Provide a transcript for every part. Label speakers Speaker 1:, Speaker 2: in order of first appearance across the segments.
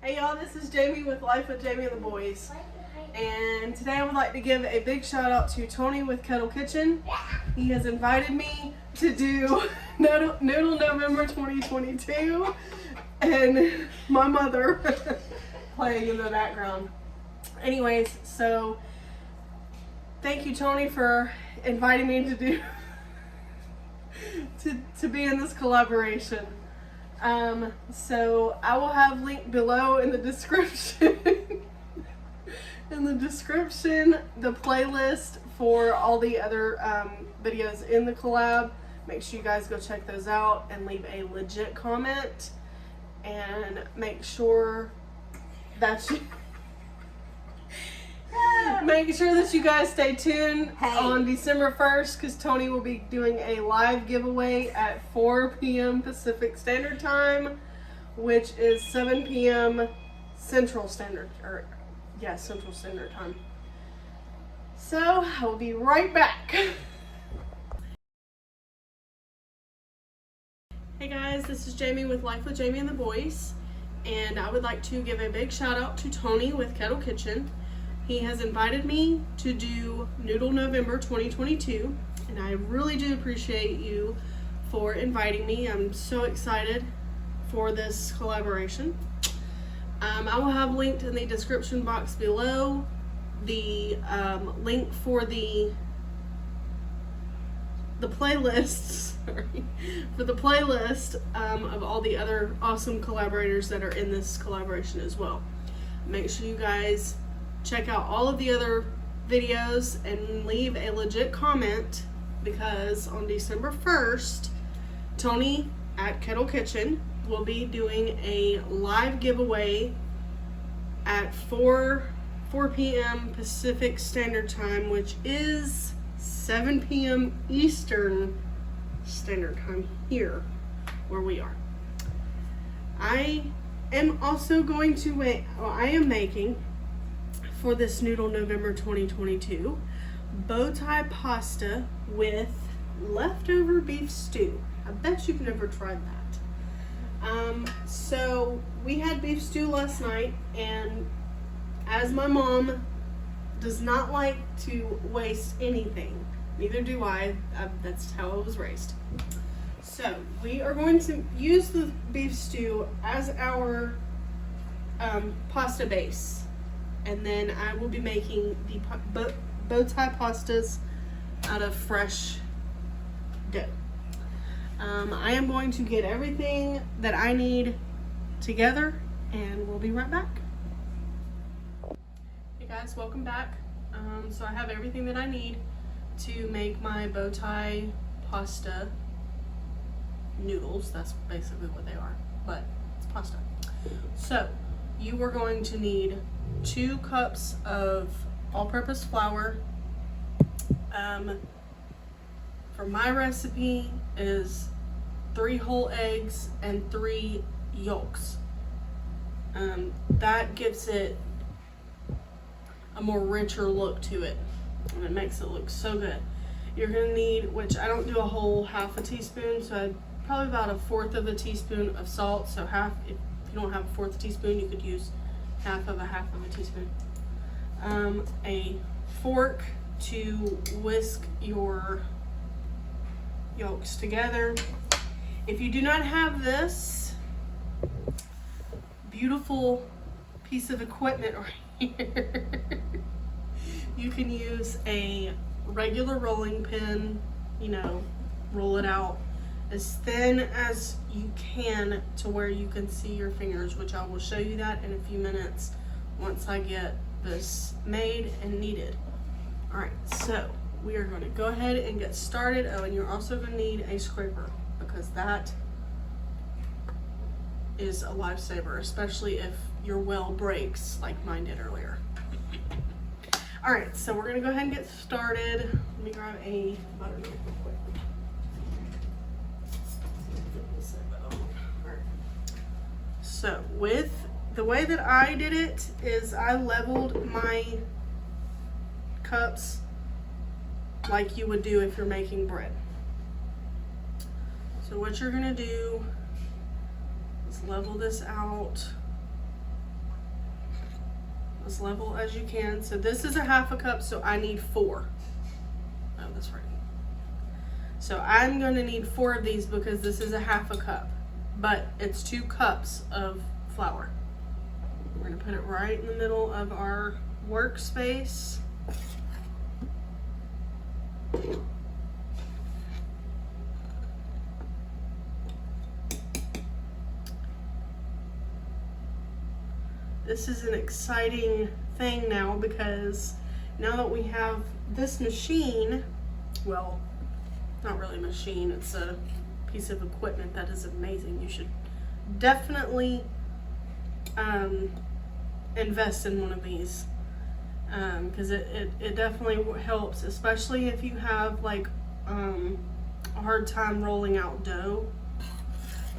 Speaker 1: Hey y'all, this is Jamie with Life with Jamie and the Boys. And today I would like to give a big shout out to Tony with Kettle Kitchen. He has invited me to do Noodle November 2022 and my mother playing in the background. Anyways, so thank you Tony for inviting me to do to be in this collaboration. So I will have linked below in the description the playlist for all the other videos in the collab. Make sure you guys go check those out and leave a legit comment, and make sure that you guys stay tuned on December 1st, because Tony will be doing a live giveaway at 4 p.m. Pacific Standard Time, which is 7 p.m. Central Standard Time. So I'll be right back. Hey guys, this is Jamie with Life with Jamie and the Boys, and I would like to give a big shout out to Tony with Kettle Kitchen. He has invited me to do Noodle November 2022, and I really do appreciate you for inviting me. I'm so excited for this collaboration. I will have linked in the description box below the link for the playlist, for the playlist of all the other awesome collaborators that are in this collaboration as well. Make sure you guys check out all of the other videos and leave a legit comment, because on December 1st, Tony at Kettle Kitchen will be doing a live giveaway at 4 p.m. Pacific Standard Time, which is 7 p.m. Eastern Standard Time here where we are. I am also going to I am making, for this Noodle November 2022, bow tie pasta with leftover beef stew. I bet you've never tried that. So we had beef stew last night, and as my mom does not like to waste anything, neither do I. That's how I was raised. So we are going to use the beef stew as our pasta base. And then I will be making the bow tie pastas out of fresh dough. I am going to get everything that I need together, and we'll be right back. Hey guys, welcome back. So I have everything that I need to make my bow tie pasta noodles. That's basically what they are, but it's pasta. So you are going to need 2 cups of all-purpose flour. For my recipe is 3 whole eggs and 3 yolks. That gives it a more richer look to it, and it makes it look so good. You're gonna need, which I don't do a whole half a teaspoon, so probably about 1/4 of a teaspoon of salt. So half, if you don't have a 1/4 teaspoon, you could use half of a teaspoon. A fork to whisk your yolks together. If you do not have this beautiful piece of equipment right here, you can use a regular rolling pin, roll it out as thin as you can to where you can see your fingers, which I will show you that in a few minutes once I get this made and kneaded. All right, so we are going to go ahead and get started. Oh, and you're also going to need a scraper, because that is a lifesaver, especially if your well breaks like mine did earlier. All right, so we're going to go ahead and get started. Let me grab a butter knife real quick. So with the way that I did it is I leveled my cups like you would do if you're making bread. So what you're gonna do is level this out as level as you can. So this is a half a cup, so I need 4. Oh, that's right. So I'm going to need 4 of these because this is a half a cup, but it's 2 cups of flour. We're going to put it right in the middle of our workspace. This is an exciting thing now because now that we have this machine, well, not really a machine, it's a piece of equipment that is amazing. You should definitely invest in one of these because it definitely helps, especially if you have like a hard time rolling out dough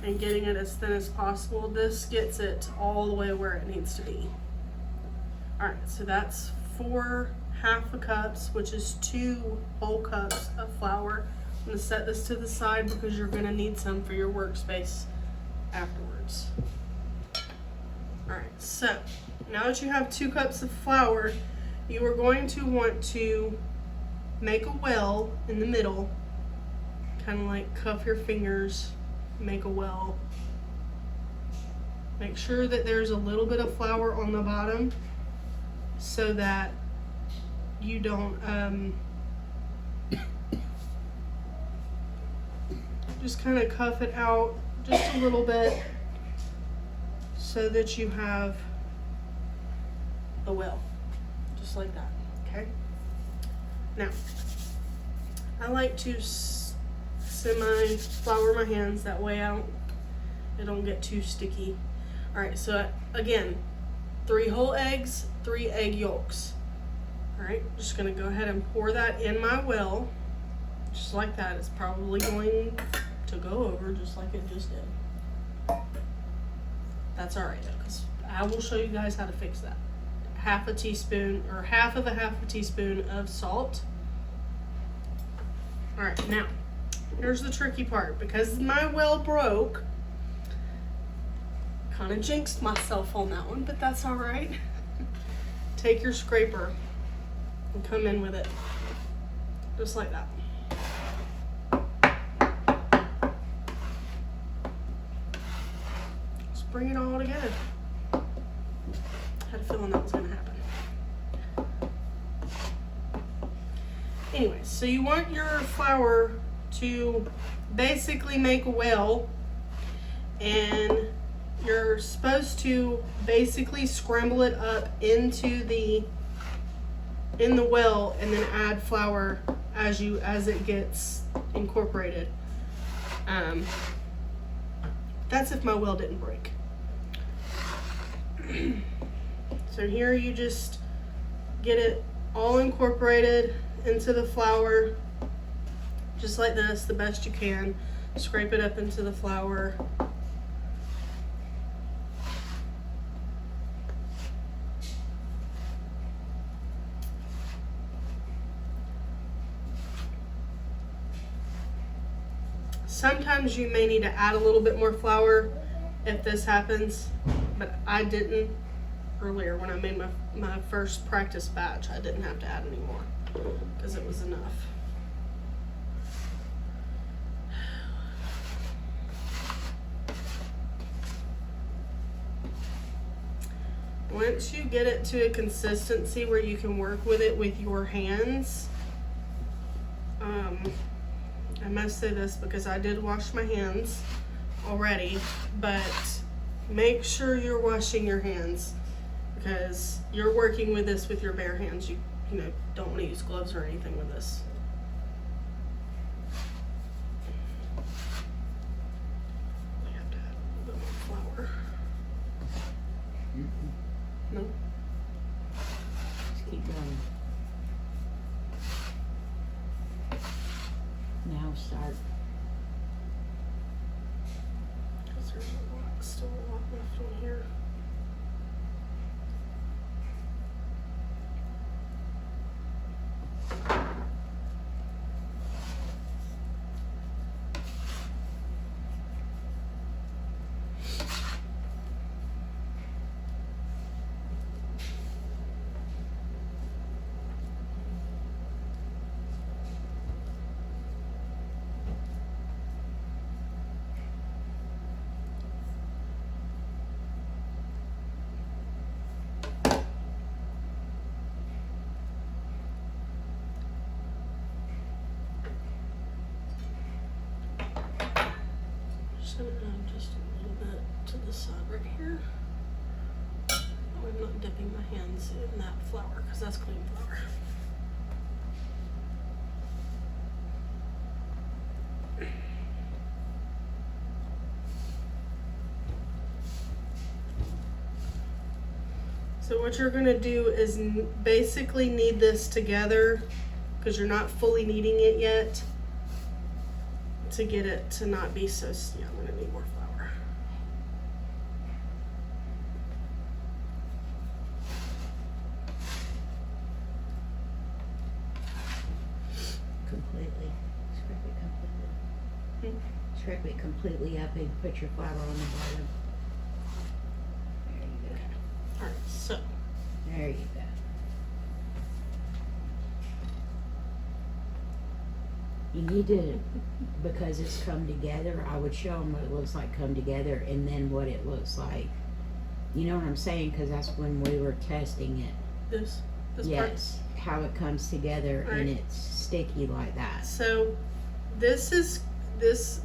Speaker 1: and getting it as thin as possible. This gets it all the way where it needs to be. All right, so that's 4 half a cups, which is 2 whole cups of flour. I'm gonna set this to the side because you're gonna need some for your workspace afterwards. All right, so now that you have 2 cups of flour, you are going to want to make a well in the middle, kind of like cuff your fingers, make a well. Make sure that there's a little bit of flour on the bottom so that you don't just kind of cuff it out just a little bit so that you have a well, just like that, okay? Now, I like to semi-flour my hands, that way it don't get too sticky. All right, so again, 3 whole eggs, 3 egg yolks. All right, just gonna go ahead and pour that in my well, just like that. It's probably going to go over just like it just did. That's all right though, because I will show you guys how to fix that. Half a teaspoon or half of a teaspoon of salt. All right, now here's the tricky part. Because my well broke, kind of jinxed myself on that one, but that's all right. Take your scraper and come in with it, just like that. Just bring it all together. Had a feeling that was going to happen. Anyway, so you want your flour to basically make a well, and you're supposed to basically scramble it up in the well and then add flour as it gets incorporated. That's if my well didn't break. So here you just get it all incorporated into the flour, just like this, the best you can. Scrape it up into the flour. Sometimes you may need to add a little bit more flour if this happens, but I didn't earlier when I made my first practice batch. I didn't have to add any more because it was enough. Once you get it to a consistency where you can work with it with your hands, I must say this because I did wash my hands already, but make sure you're washing your hands because you're working with this with your bare hands. You don't want to use gloves or anything with this. We have to add a little bit more flour. No?
Speaker 2: Just keep going. Now start.
Speaker 1: Because there's still a lot left on here. getting my hands in that flour because that's clean flour. So what you're gonna do is basically knead this together because you're not fully kneading it yet to get it to not be so, yeah, I'm gonna need more flour.
Speaker 2: Completely. Scrape it completely. Scrape it completely up and put your flour on the bottom. There you go.
Speaker 1: Alright, so.
Speaker 2: There you go. You need to, because it's come together, I would show them what it looks like come together and then what it looks like. You know what I'm saying? Because that's when we were testing it.
Speaker 1: This part?
Speaker 2: Yes, how it comes together and
Speaker 1: Right.
Speaker 2: it's sticky like that.
Speaker 1: So this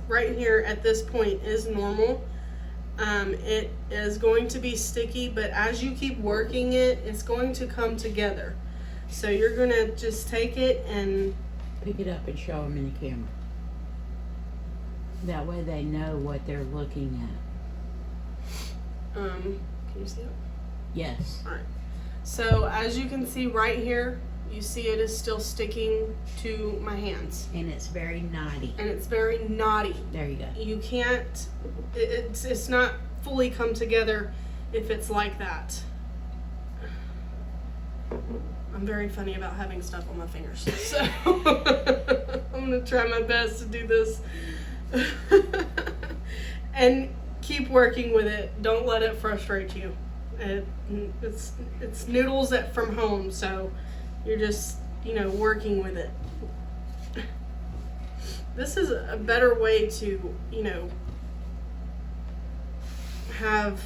Speaker 1: right here at this point is normal. It is going to be sticky, but as you keep working it, it's going to come together. So you're gonna just take it and
Speaker 2: Pick it up and show them in the camera. That way they know what they're looking at.
Speaker 1: can you see it?
Speaker 2: Yes.
Speaker 1: Alright. So as you can see right here, you see it is still sticking to my hands.
Speaker 2: And it's very knotty.
Speaker 1: And it's very knotty.
Speaker 2: There you go.
Speaker 1: You can't, it's not fully come together if it's like that. I'm very funny about having stuff on my fingers, so I'm gonna try my best to do this. And keep working with it. Don't let it frustrate you. It's noodles from home, so you're just, working with it. This is a better way to, have,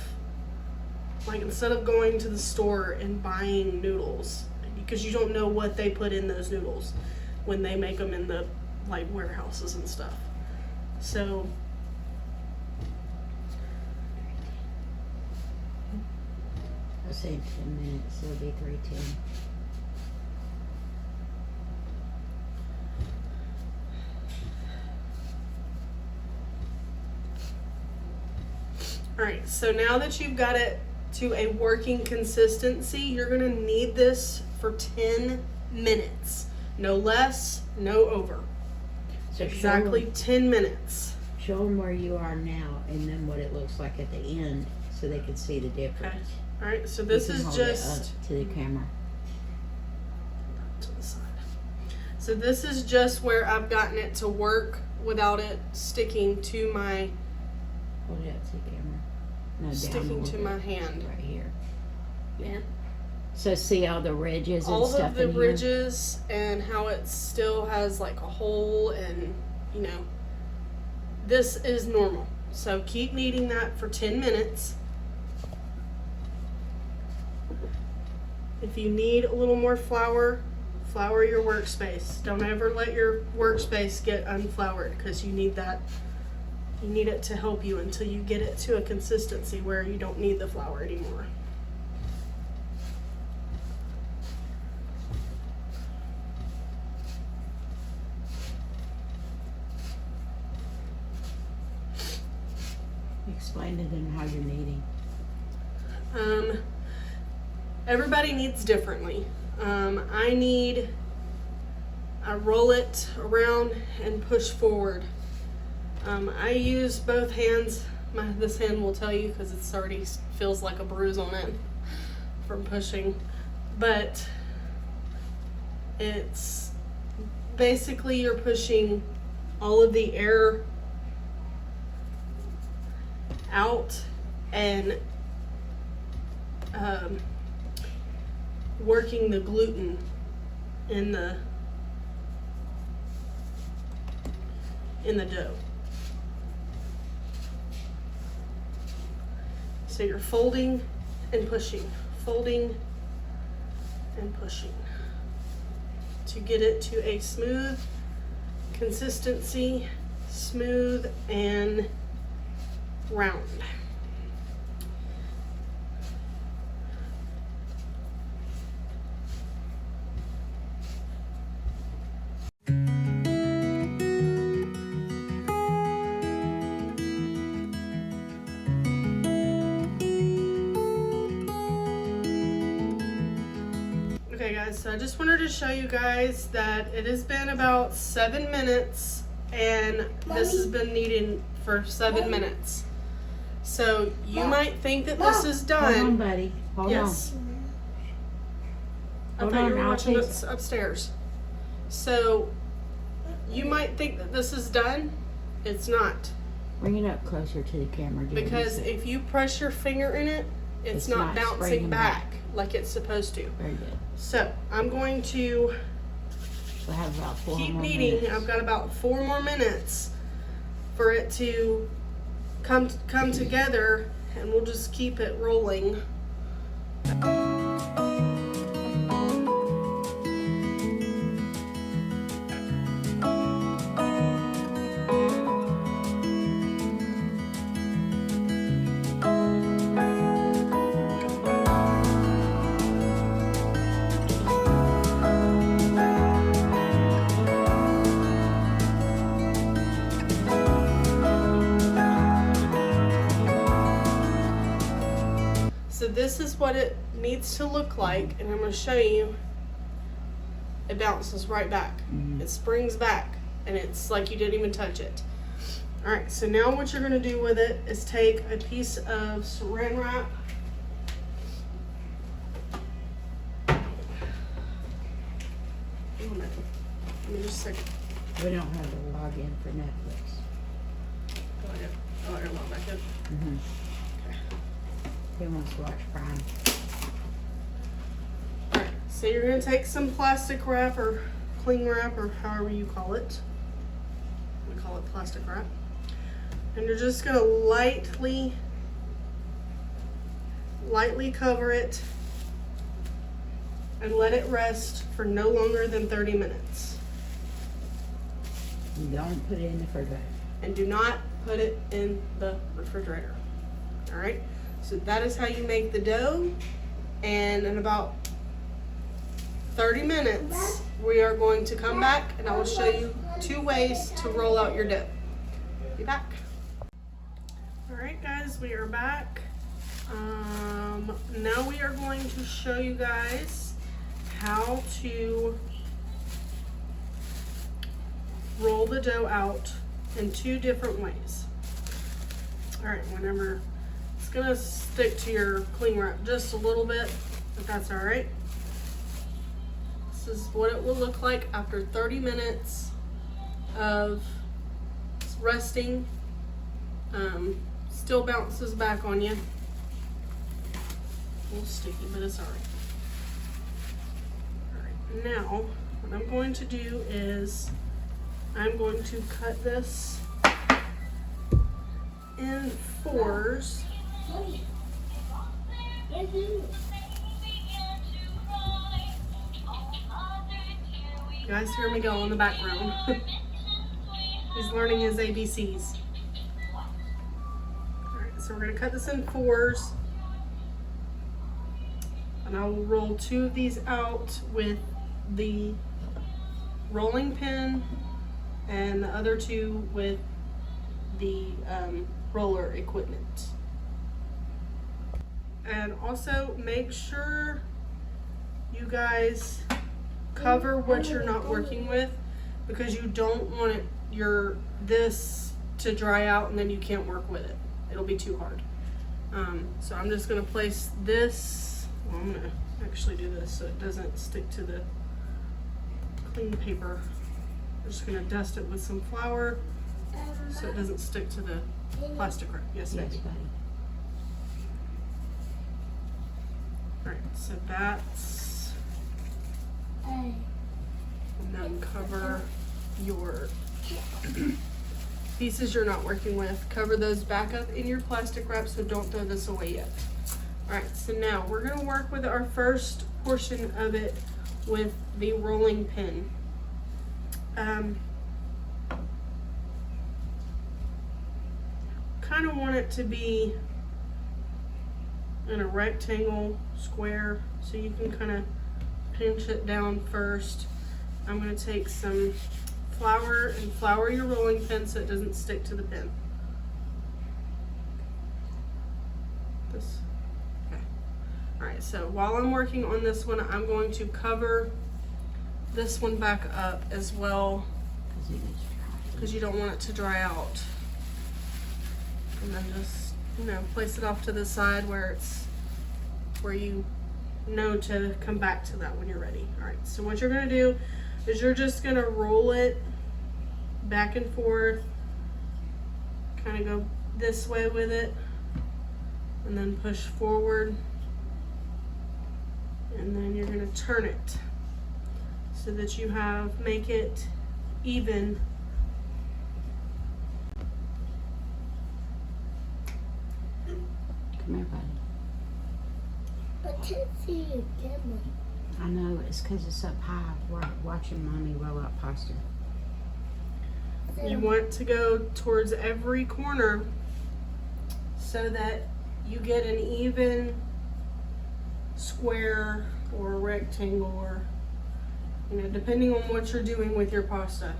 Speaker 1: like, instead of going to the store and buying noodles, because you don't know what they put in those noodles when they make them in the, like, warehouses and stuff. So
Speaker 2: I'll say 10 minutes, it'll be 3:10.
Speaker 1: Alright, so now that you've got it to a working consistency, you're going to knead this for 10 minutes. No less, no over.
Speaker 2: So
Speaker 1: Exactly 10 minutes.
Speaker 2: Show them where you are now and then what it looks like at the end so they can see the
Speaker 1: Okay.
Speaker 2: difference.
Speaker 1: Alright, so
Speaker 2: You
Speaker 1: this
Speaker 2: can
Speaker 1: is
Speaker 2: hold it
Speaker 1: just
Speaker 2: up to the camera.
Speaker 1: to the side. So this is just where I've gotten it to work without it sticking to my
Speaker 2: Hold it up to the camera. No, down a
Speaker 1: sticking
Speaker 2: little
Speaker 1: to
Speaker 2: bit.
Speaker 1: my hand.
Speaker 2: Right here.
Speaker 1: Yeah.
Speaker 2: So see all the ridges and
Speaker 1: All
Speaker 2: stuff
Speaker 1: of the
Speaker 2: in here?
Speaker 1: ridges and how it still has like a hole, and this is normal. So keep kneading that for 10 minutes. If you need a little more flour, flour your workspace. Don't ever let your workspace get unfloured, because you need that. You need it to help you until you get it to a consistency where you don't need the flour anymore.
Speaker 2: Explain to them how you're kneading.
Speaker 1: Everybody kneads differently. I roll it around and push forward. I use both hands. This hand will tell you because it's already feels like a bruise on it from pushing. But it's basically you're pushing all of the air out and working the gluten in the dough. So you're folding and pushing, folding and pushing to get it to a smooth consistency, smooth and round. guys, so I just wanted to show you guys that it has been about 7 minutes and this has been kneading for 7 minutes. So you might think that this is done.
Speaker 2: Hold on, buddy. Hold
Speaker 1: Yes. I
Speaker 2: Hold
Speaker 1: thought
Speaker 2: on,
Speaker 1: you were
Speaker 2: I'll
Speaker 1: watching
Speaker 2: take-
Speaker 1: this upstairs. So you might think that this is done. It's not.
Speaker 2: on. Bring it up closer to the camera. Dear.
Speaker 1: Because if you press your finger in it, it's not bouncing
Speaker 2: springing
Speaker 1: back like it's supposed to.
Speaker 2: Very good.
Speaker 1: So I'm going to
Speaker 2: We'll have about 4
Speaker 1: keep
Speaker 2: more
Speaker 1: kneading.
Speaker 2: minutes.
Speaker 1: I've got about 4 more minutes for it to come together, and we'll just keep it rolling. So this is what it needs to look like, and I'm going to show you. It bounces right back.
Speaker 2: Mhm.
Speaker 1: It springs back, and it's like you didn't even touch it. All right, so now what you're going to do with it is take a piece of saran wrap. Give me just a second.
Speaker 2: We don't have a login for Netflix.
Speaker 1: Oh, I got log back in.
Speaker 2: Mm-hmm.
Speaker 1: Okay.
Speaker 2: He wants to watch Prime.
Speaker 1: Alright, so you're going to take some plastic wrap or cling wrap or however you call it. We call it plastic wrap. And you're just going to lightly cover it and let it rest for no longer than 30 minutes.
Speaker 2: You don't put it in the refrigerator.
Speaker 1: And do not put it in the refrigerator. Alright, so that is how you make the dough. And in about 30 minutes, we are going to come back and I will show you 2 ways to roll out your dough. Be back. Alright guys, we are back. Now we are going to show you guys how to roll the dough out in 2 different ways. Alright, whenever it's gonna stick to your cling wrap just a little bit, if that's alright. This is what it will look like after 30 minutes of resting. Still bounces back on you. A little sticky, but it's alright. Alright, now what I'm going to do is I'm going to cut this in 4s. You guys hear me go in the background. He's learning his ABCs. Alright, so we're going to cut this in 4s. And I will roll 2 of these out with the rolling pin and the other 2 with the roller equipment. And also make sure you guys cover what you're not working with, because you don't want this to dry out and then you can't work with it. It'll be too hard. So I'm just going to place this, well, I'm going to actually do this so it doesn't stick to the clean paper. I'm just going to dust it with some flour so it doesn't stick to the plastic wrap. Yes,
Speaker 2: Yes,
Speaker 1: baby.
Speaker 2: buddy.
Speaker 1: Alright, so that's, and then cover your pieces you're not working with. Cover those back up in your plastic wrap, so don't throw this away yet. Alright, so now we're going to work with our first portion of it with the rolling pin. Kind of want it to be in a rectangle square, so you can kind of pinch it down first. I'm going to take some flour and flour your rolling pin so it doesn't stick to the pin. This, okay. Alright, so while I'm working on this one, I'm going to cover this one back up as well, because you don't want it to dry out. And then just, you know, place it off to the side where you know to come back to that when you're ready. Alright, so what you're gonna do is you're just gonna roll it back and forth, kind of go this way with it, and then push forward, and then you're gonna turn it so that you make it even.
Speaker 2: Come here, buddy.
Speaker 3: I can't see your camera.
Speaker 2: I know, it's because it's up high. We're watching Mommy roll out pasta.
Speaker 1: You want to go towards every corner so that you get an even square or rectangle, or, you know, depending on what you're doing with your pasta.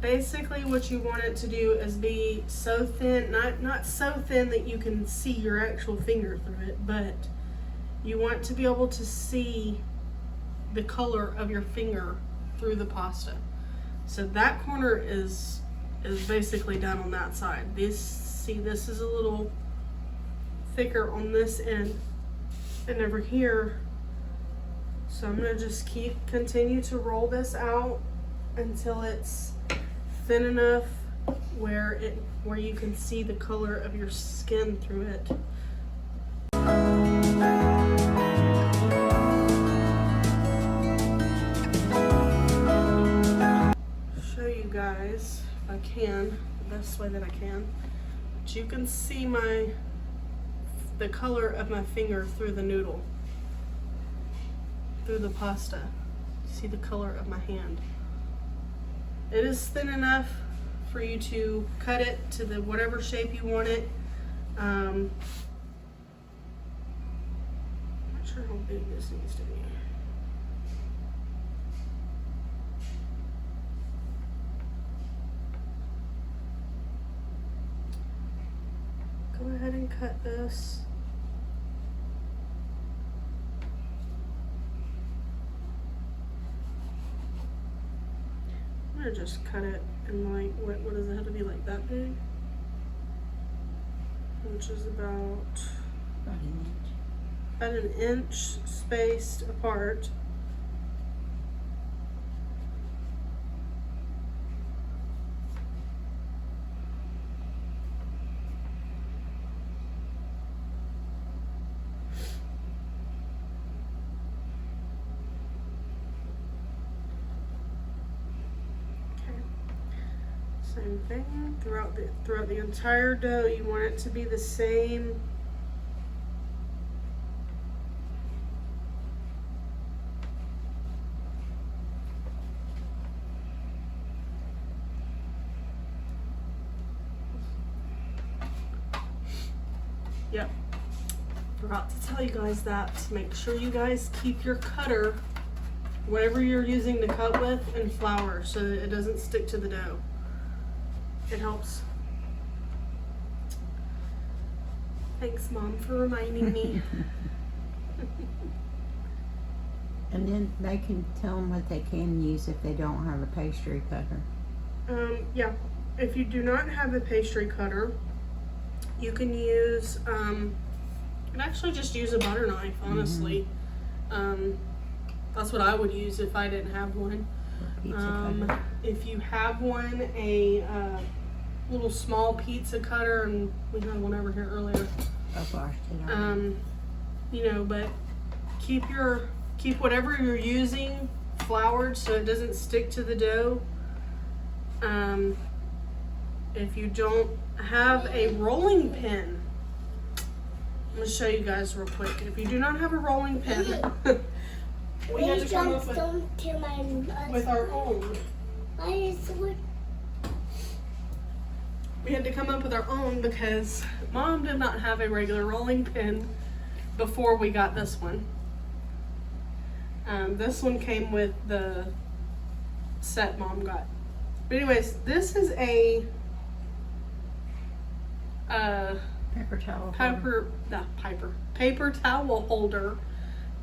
Speaker 1: Basically what you want it to do is be so thin, not so thin that you can see your actual finger through it, but you want to be able to see the color of your finger through the pasta. So that corner is basically done on that side. This is a little thicker on this end and over here. So I'm gonna just continue to roll this out until it's thin enough where you can see the color of your skin through it. Show you guys if I can, the best way that I can. But you can see the color of my finger through the noodle, through the pasta. See the color of my hand. It is thin enough for you to cut it to the whatever shape you want it. I'm not sure how big this needs to be. Go ahead and cut this. Or just cut it in like, what does it have to be, like that big? Which is about an inch spaced apart. Same thing throughout the entire dough. You want it to be the same. Yep. Forgot to tell you guys that. Make sure you guys keep your cutter, whatever you're using to cut with, in flour so that it doesn't stick to the dough. It helps. Thanks, Mom, for reminding me.
Speaker 2: And then they can tell them what they can use if they don't have a pastry cutter.
Speaker 1: Yeah, if you do not have a pastry cutter, you can use, you can actually just use a butter knife, honestly. That's what I would use if I didn't have one. If you have one, a little small pizza cutter, and we had one over here earlier. You know, but keep whatever you're using floured so it doesn't stick to the dough. If you don't have a rolling pin, I'm going to show you guys real quick. If you do not have a rolling pin, we had to come up with our own. We had to come up with our own because Mom did not have a regular rolling pin before we got this one. This one came with the set Mom got. But anyways, this is a
Speaker 2: Paper towel.
Speaker 1: Paper towel holder.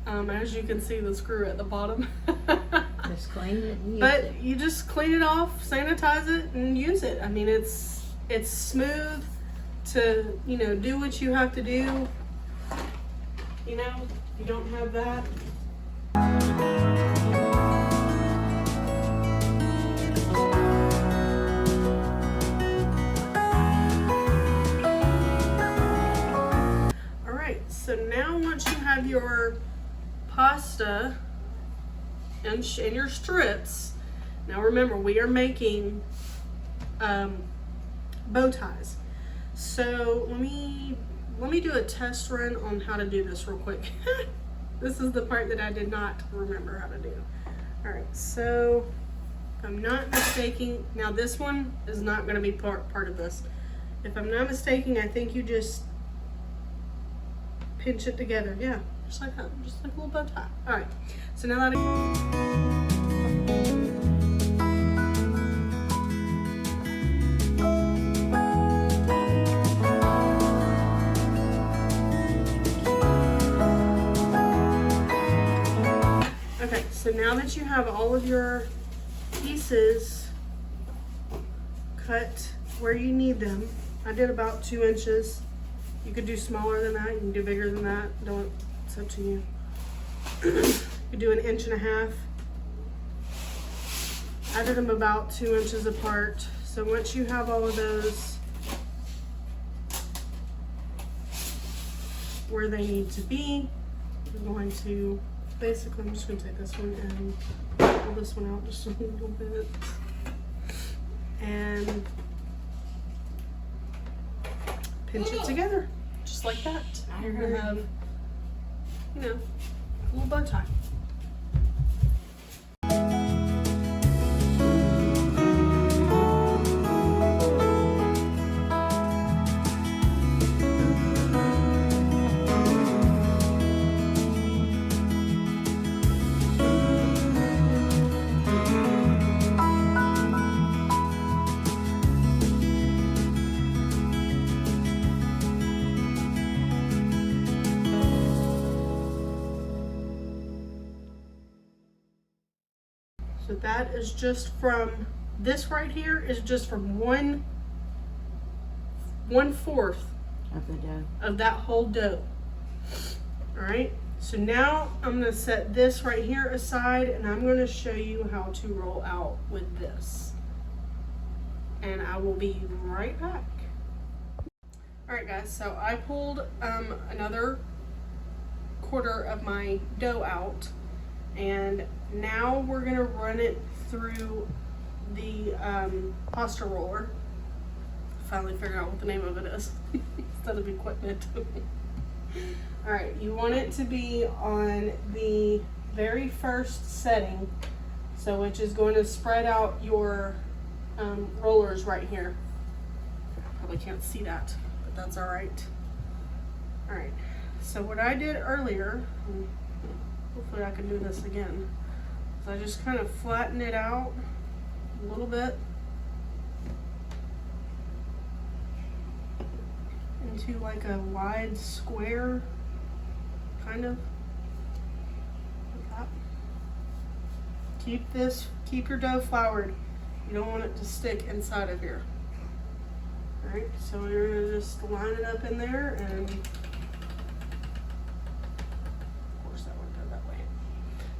Speaker 1: As you can see, the screw at the bottom.
Speaker 2: Just clean it and use
Speaker 1: But
Speaker 2: it.
Speaker 1: you just clean it off, sanitize it, and use it. I mean, it's smooth to, you know, do what you have to do. You know, you don't have that. All right, so now once you have your pasta and your strips, now remember we are making bow ties. So let me do a test run on how to do this real quick. This is the part that I did not remember how to do. All right, so if I'm not mistaken, now this one is not going to be part of this. If I'm not mistaken, I think you just pinch it together. Yeah, just like that, just like a little bow tie. All right, so now that okay, so now that you have all of your pieces cut where you need them, I did about 2 inches. You could do smaller than that, you can do bigger than that. It's up to you. You could do 1.5 inches. I did them about 2 inches apart. So once you have all of those where they need to be, we're going to basically, I'm just going to take this one and pull this one out just a little bit. And pinch it together, just like that. You're going to have, you know, a little bow tie. So that is just from, this right here is just from 1/4
Speaker 2: Of the dough.
Speaker 1: of that whole dough. All right, so now I'm gonna set this right here aside and I'm gonna show you how to roll out with this. And I will be right back. All right guys, so I pulled another 1/4 of my dough out. And now we're gonna run it through the pasta roller. Finally figure out what the name of it is instead of equipment. All right, you want it to be on the very first setting, so which is going to spread out your rollers right here. Probably can't see that, but that's all right. All right, so what I did earlier, hopefully I can do this again. So I just kind of flatten it out a little bit into like a wide square, kind of like that. Keep your dough floured. You don't want it to stick inside of here. All right, so we're gonna just line it up in there and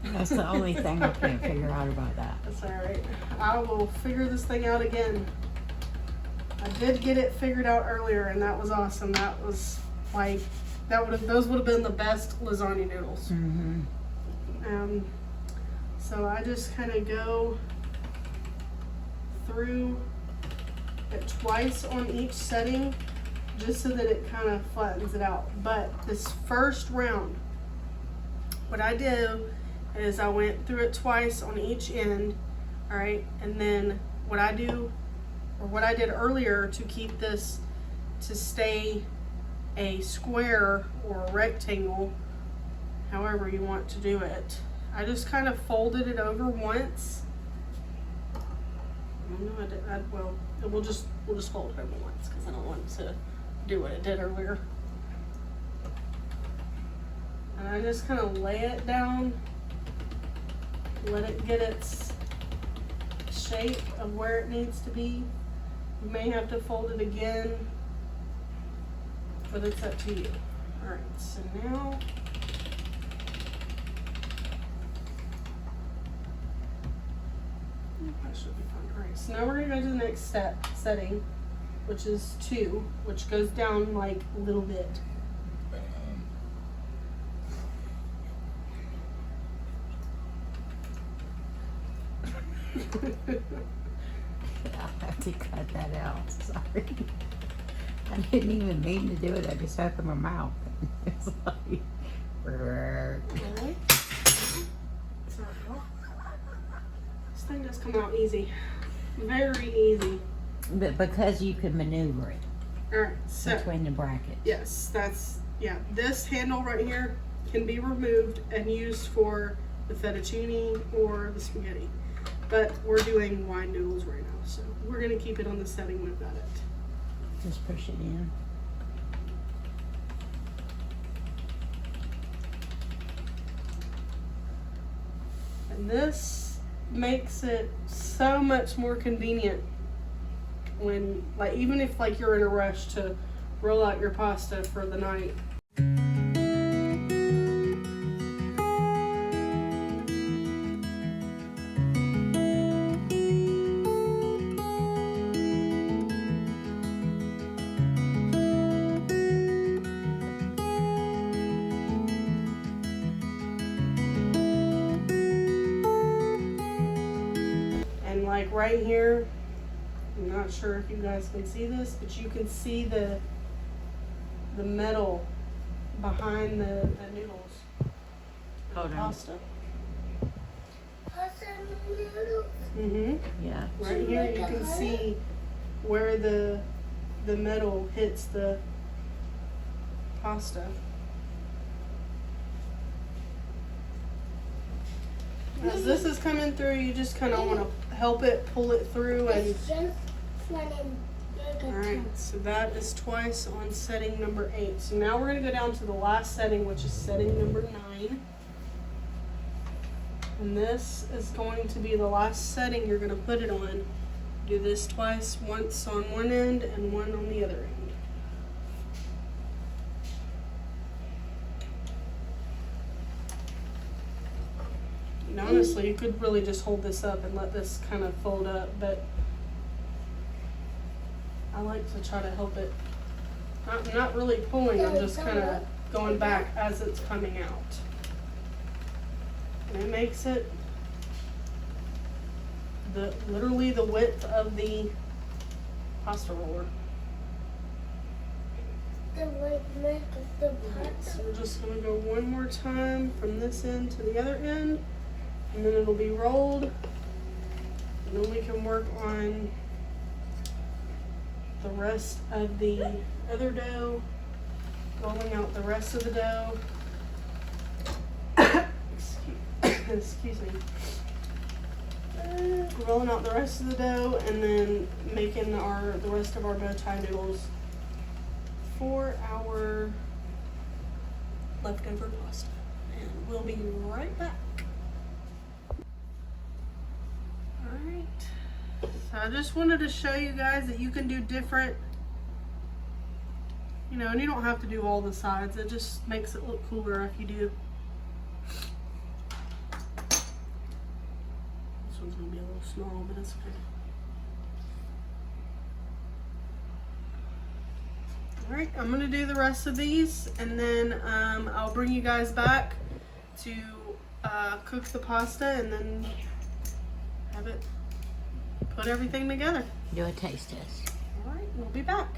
Speaker 2: That's the only thing I can't figure out about that.
Speaker 1: That's all right. I will figure this thing out again. I did get it figured out earlier, and that was awesome. That was like, those would have been the best lasagna noodles.
Speaker 2: Mm-hmm.
Speaker 1: So I just kind of go through it twice on each setting just so that it kind of flattens it out. But this first round, what I do is I went through it twice on each end, all right, and then what I do, or what I did earlier to keep this to stay a square or a rectangle, however you want to do it, I just kind of folded it over once. Well, we'll just fold it over once because I don't want to do what it did earlier. And I just kind of lay it down, let it get its shape of where it needs to be. You may have to fold it again, but it's up to you. All right, so now that should be fun. All right, so now we're gonna go to the next setting, which is 2, which goes down like a little bit.
Speaker 2: I'll have to cut that out. Sorry. I didn't even mean to do it. I just opened my mouth. It's like,
Speaker 1: Really? This thing does come out easy. Very easy.
Speaker 2: but because you can maneuver it
Speaker 1: Alright, so
Speaker 2: between the brackets.
Speaker 1: yes, yeah. This handle right here can be removed and used for the fettuccine or the spaghetti. But we're doing wine noodles right now, so we're gonna keep it on the setting we've got it.
Speaker 2: Just push it in.
Speaker 1: And this makes it so much more convenient when, like, even if like you're in a rush to roll out your pasta for the night. And like right here, I'm not sure if you guys can see this, but you can see the metal behind the noodles.
Speaker 2: Hold on.
Speaker 1: Pasta.
Speaker 3: Pasta noodles.
Speaker 1: Mm-hmm.
Speaker 2: Yeah.
Speaker 1: Right here you can see where the metal hits the pasta. As this is coming through, you just kind of want to help it pull it through. And
Speaker 3: It's just running bigger.
Speaker 1: alright, so that is twice on setting number 8. So now we're going to go down to the last setting, which is setting number 9. And this is going to be the last setting you're going to put it on. Do this twice, once on one end and one on the other end. And honestly, you could really just hold this up and let this kind of fold up, but I like to try to help it. I'm not really pulling, I'm just kind of going back as it's coming out. And it makes it literally the width of the pasta roller.
Speaker 3: The white milk is the
Speaker 1: Alright, so
Speaker 3: pasta.
Speaker 1: we're just going to go one more time from this end to the other end, and then it'll be rolled, and then we can work on the rest of the other dough, rolling out the rest of the dough. Excuse me. Rolling out the rest of the dough, and then making the rest of our bow tie noodles for our leftover pasta. And we'll be right back. Alright. So I just wanted to show you guys that you can do different, you know, and you don't have to do all the sides. It just makes it look cooler if you do. This one's gonna be a little small, but it's okay. Alright, I'm gonna do the rest of these, and then I'll bring you guys back to cook the pasta and then have it put everything together.
Speaker 2: Do a taste test.
Speaker 1: All right, we'll be back.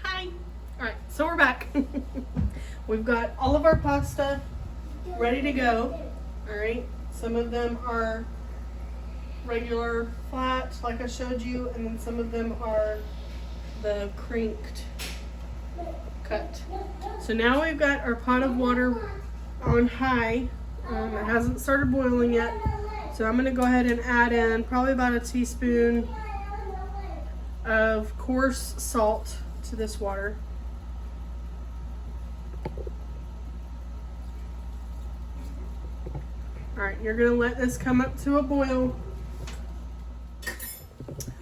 Speaker 1: Hi. All right, so we're back. We've got all of our pasta ready to go. All right, some of them are regular flat, like I showed you, and then some of them are the crinked cut. So now we've got our pot of water on high. It hasn't started boiling yet. So I'm gonna go ahead and add in probably about a teaspoon of coarse salt to this water. All right, you're gonna let this come up to a boil.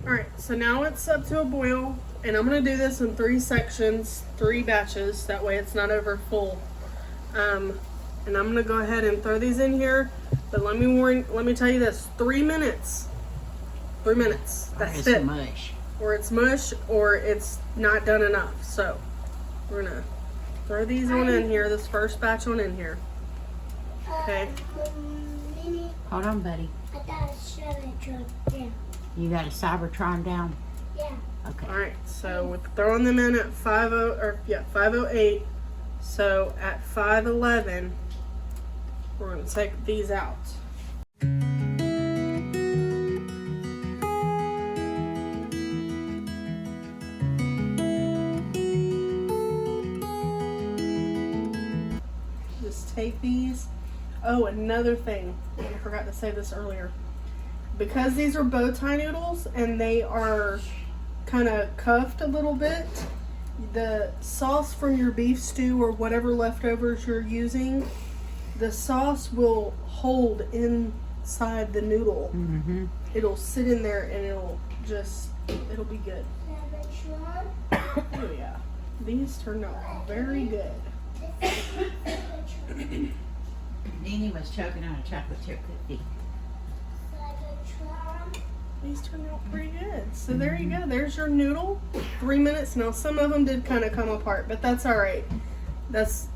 Speaker 1: All right, so now it's up to a boil, and I'm gonna do this in 3 sections, 3 batches. That way it's not over full. And I'm gonna go ahead and throw these in here. But let me tell you this: 3 minutes. 3 minutes. That's it.
Speaker 2: Mush.
Speaker 1: Or it's mush, or it's not done enough. So we're gonna throw these on in here. This first batch on in here. Okay.
Speaker 2: Hold on, buddy.
Speaker 3: I got a Cybertron down.
Speaker 2: You got a Cybertron down?
Speaker 3: Yeah.
Speaker 2: Okay.
Speaker 1: All right. So we're throwing them in at 5:08. So at 5:11. We're going to take these out. Just take these. Oh, another thing. I forgot to say this earlier. Because these are bow tie noodles and they are kind of cuffed a little bit, the sauce from your beef stew or whatever leftovers you're using, the sauce will hold inside the noodle.
Speaker 2: Mm-hmm.
Speaker 1: It'll sit in there and it'll be good.
Speaker 3: Cybertron.
Speaker 1: Oh yeah. These turned out very good.
Speaker 2: Nene was choking on a chocolate chip cookie.
Speaker 3: Cybertron.
Speaker 1: These turned out pretty good. So there you go. There's your noodle. 3 minutes. Now some of them did kind of come apart, but that's all right. That's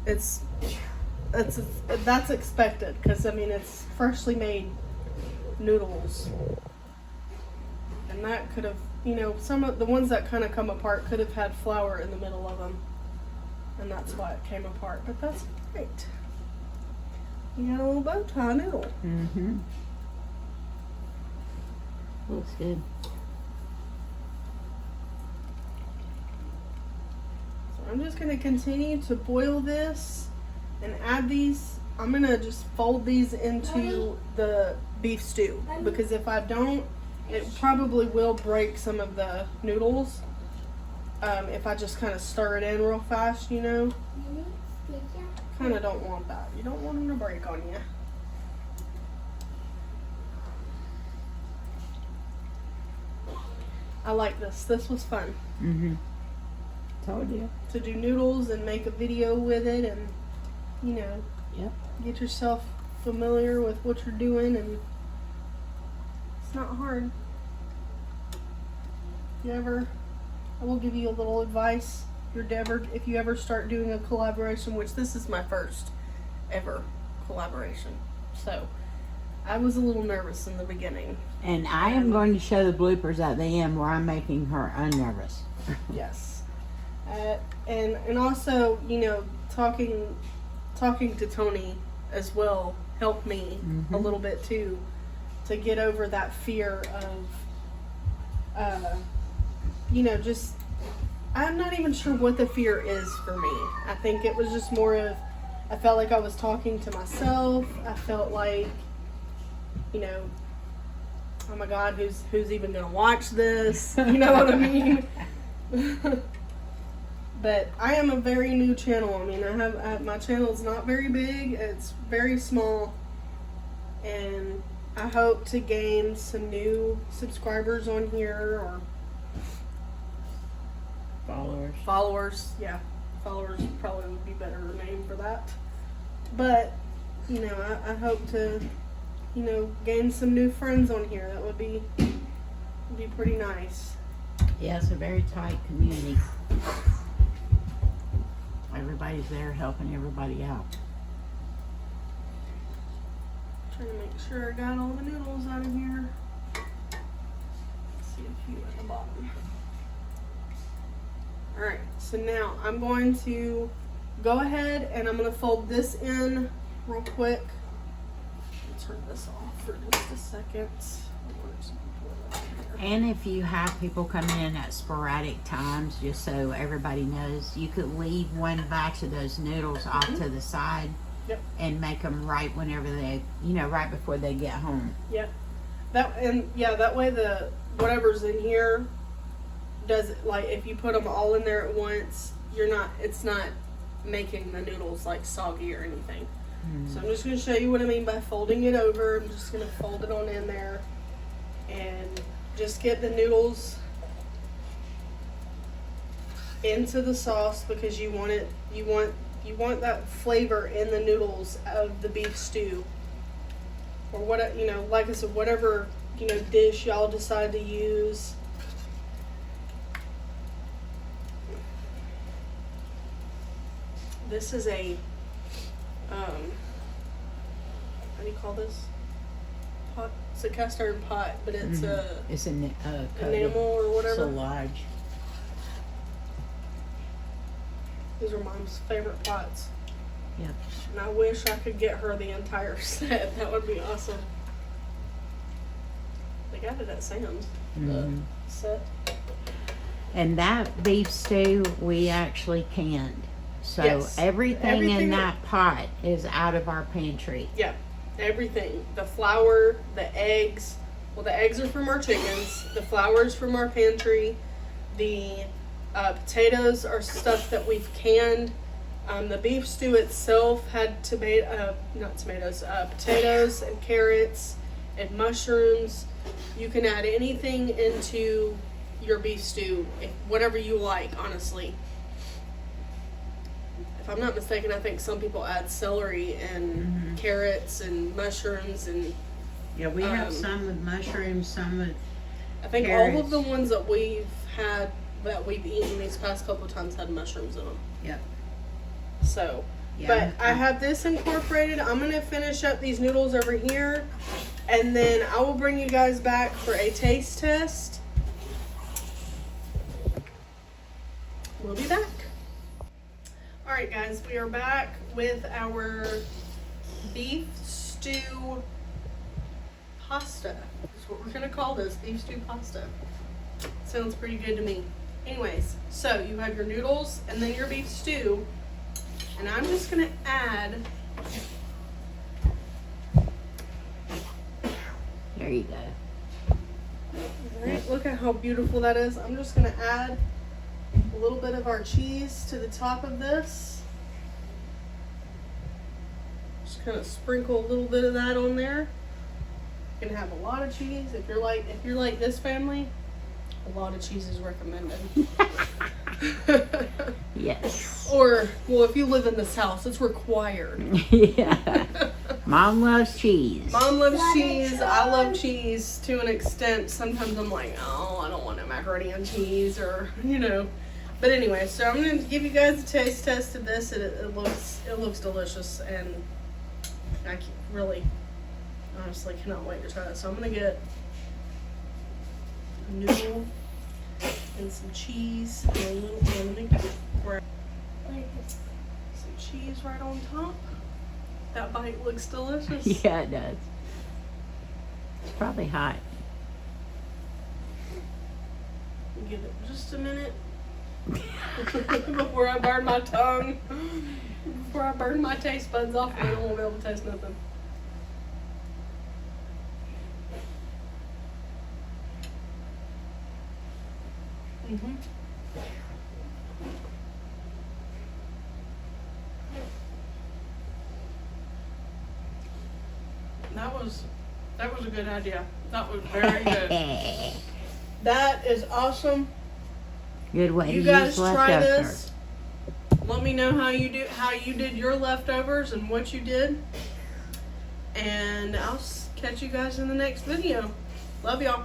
Speaker 1: expected because I mean it's freshly made noodles, and that could have, you know, some of the ones that kind of come apart could have had flour in the middle of them, and that's why it came apart. But that's great. You got a little bow tie noodle.
Speaker 2: Mm-hmm. Looks good.
Speaker 1: So I'm just going to continue to boil this and add these. I'm going to just fold these into the beef stew because if I don't, it probably will break some of the noodles if I just kind of stir it in real fast, you know. Kind of don't want that. You don't want them to break on you. I like this. This was fun.
Speaker 2: Mm-hmm. Told you.
Speaker 1: To do noodles and make a video with it and, you know,
Speaker 2: Yep.
Speaker 1: get yourself familiar with what you're doing, and it's not hard. I will give you a little advice. If you ever start doing a collaboration, which this is my first ever collaboration, so I was a little nervous in the beginning.
Speaker 2: And I am going to show the bloopers at the end where I'm making her unnervous.
Speaker 1: Yes, and also, you know, talking to Tony as well helped me a little bit too, to get over that fear of, you know, just, I'm not even sure what the fear is for me. I think it was just more of, I felt like I was talking to myself. I felt like, you know, oh my God, who's even gonna watch this? You know what I mean? But I am a very new channel. I mean, my channel is not very big. It's very small, and I hope to gain some new subscribers on here, or followers. Yeah, followers probably would be a better name for that. But you know, I hope to, you know, gain some new friends on here. That would be pretty nice.
Speaker 2: Yeah, it's a very tight community. Everybody's there helping everybody out.
Speaker 1: Trying to make sure I got all the noodles out of here. Let's see a few at the bottom. Alright, so now I'm going to go ahead and I'm going to fold this in real quick. Turn this off for just a second.
Speaker 2: And if you have people coming in at sporadic times, just so everybody knows, you could leave one batch of those noodles off to the side.
Speaker 1: Yep.
Speaker 2: And make them right whenever they, right before they get home.
Speaker 1: Yep. That way the whatever's in here does it, like if you put them all in there at once, it's not making the noodles like soggy or anything. So I'm just going to show you what I mean by folding it over. I'm just going to fold it on in there and just get the noodles into the sauce because you want that flavor in the noodles of the beef stew, or what, like I said, whatever, dish y'all decide to use. This is a, how do you call this? Pot. It's a cast iron pot, but it's
Speaker 2: it's an
Speaker 1: enamel or whatever.
Speaker 2: Silage.
Speaker 1: These are Mom's favorite pots.
Speaker 2: Yep.
Speaker 1: And I wish I could get her the entire set. That would be awesome. They got it at Sam's. The set.
Speaker 2: And that beef stew we actually canned. So
Speaker 1: Yes.
Speaker 2: everything in that pot is out of our pantry.
Speaker 1: Yeah. Everything. The flour, the eggs. Well, the eggs are from our chickens. The flour is from our pantry. The potatoes are stuff that we've canned. The beef stew itself had potatoes and carrots and mushrooms. You can add anything into your beef stew, whatever you like, honestly. If I'm not mistaken, I think some people add celery and carrots and mushrooms and
Speaker 2: Yeah, we have some with mushrooms, some with
Speaker 1: I think
Speaker 2: carrots.
Speaker 1: all of the ones that we've eaten these past couple of times had mushrooms in them.
Speaker 2: Yep.
Speaker 1: So,
Speaker 2: Yeah,
Speaker 1: but I have this incorporated. I'm going to finish up these noodles over here, and then I will bring you guys back for a taste test. We'll be back. Alright guys, we are back with our beef stew pasta. That's what we're going to call this, beef stew pasta. Sounds pretty good to me. Anyways, so you have your noodles and then your beef stew. And I'm just going to add...
Speaker 2: There you go.
Speaker 1: Alright, look at how beautiful that is. I'm just going to add a little bit of our cheese to the top of this. Just kind of sprinkle a little bit of that on there. You can have a lot of cheese. If you're like this family, a lot of cheese is recommended.
Speaker 2: Yes.
Speaker 1: Or, well, if you live in this house, it's required.
Speaker 2: Yeah. Mom loves cheese.
Speaker 1: Mom loves cheese. I love cheese to an extent. Sometimes I'm like, oh, I don't want no macaroni and cheese, or But anyway, so I'm going to give you guys a taste test of this. It looks delicious, and I really, honestly, cannot wait to try it. So I'm going to get a noodle and some cheese and a little some cheese right on top. That bite looks delicious.
Speaker 2: Yeah, it does. It's probably hot.
Speaker 1: Give it just a minute before I burn my tongue, before I burn my taste buds off, and I don't want to be able to taste nothing. That was a good idea. That was very good. That is awesome.
Speaker 2: Good way
Speaker 1: You
Speaker 2: to
Speaker 1: guys
Speaker 2: use
Speaker 1: try
Speaker 2: leftovers.
Speaker 1: this. Let me know how you did your leftovers and what you did. And I'll catch you guys in the next video. Love y'all.